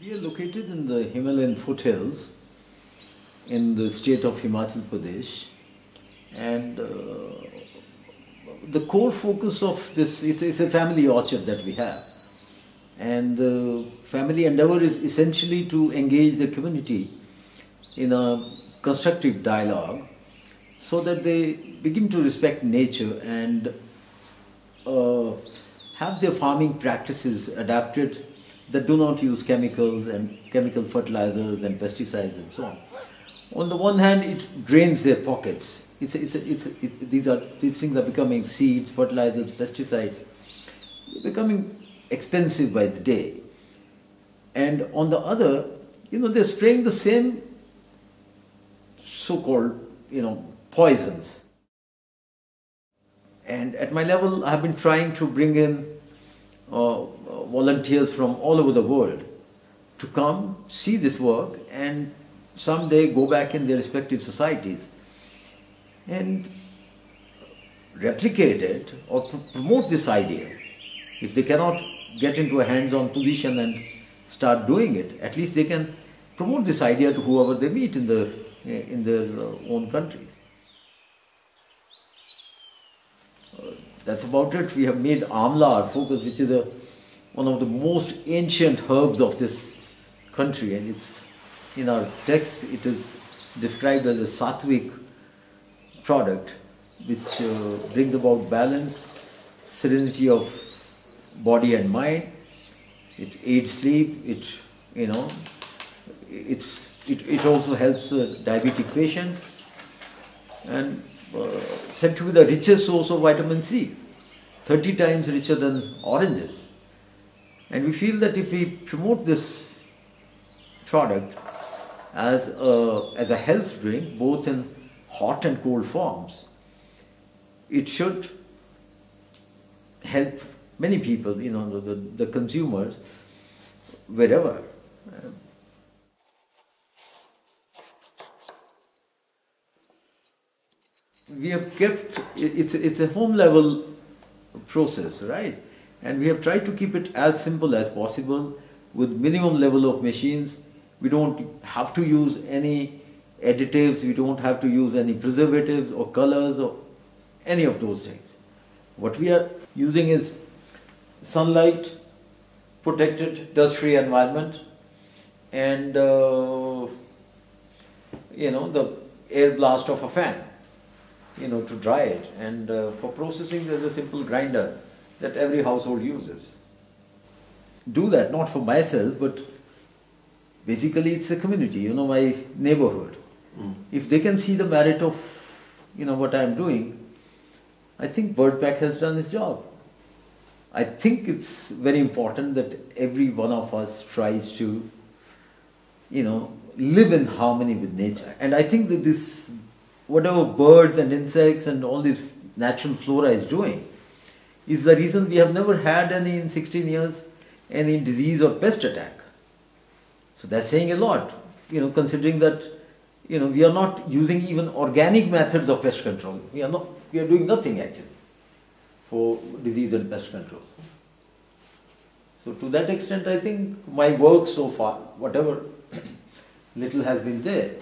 We are located in the Himalayan foothills in the state of Himachal Pradesh, and the core focus of this, it's a family orchard that we have, and the family endeavor is essentially to engage the community in a constructive dialogue so that they begin to respect nature and have their farming practices adapted that do not use chemicals and chemical fertilizers and pesticides and so on. On the one hand, it drains their pockets. These things are becoming seeds, fertilizers, pesticides, becoming expensive by the day. And on the other, they're spraying the same so-called, poisons. And at my level, I've been trying to bring in volunteers from all over the world to come see this work and someday go back in their respective societies and replicate it or promote this idea. If they cannot get into a hands-on position and start doing it, at least they can promote this idea to whoever they meet in their own countries. That's about it. We have made Amla our focus, which is one of the most ancient herbs of this country, and it's in our text it is described as a sattvic product which brings about balance, serenity of body and mind. It aids sleep. It also helps diabetic patients, and said to be the richest source of vitamin C, 30 times richer than oranges. And we feel that if we promote this product as a health drink, both in hot and cold forms, it should help many people, the consumers, wherever. We have kept, it's a home level process, right? And we have tried to keep it as simple as possible with minimum level of machines. We don't have to use any additives, we don't have to use any preservatives or colors or any of those things. What we are using is sunlight, protected, dust-free environment, and the air blast of a fan, to dry it. And for processing, there's a simple grinder that every household uses. Do that, not for myself, but basically it's the community, my neighborhood. If they can see the merit of, what I'm doing, I think Peck has done its job. I think it's very important that every one of us tries to, live in harmony with nature. And I think that this, whatever birds and insects and all this natural flora is doing, is the reason we have never had in 16 years, any disease or pest attack. So that's saying a lot, considering that, we are not using even organic methods of pest control. We are doing nothing actually for disease and pest control. So to that extent, I think my work so far, whatever little has been there,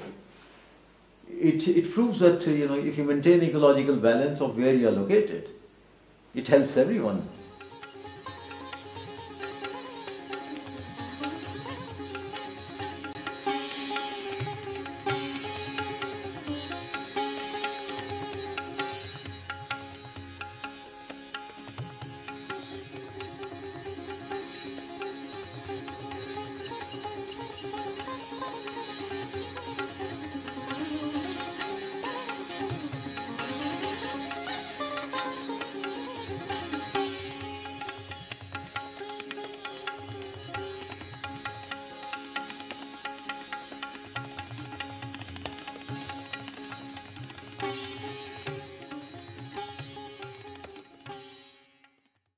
it proves that, if you maintain ecological balance of where you are located, it helps everyone.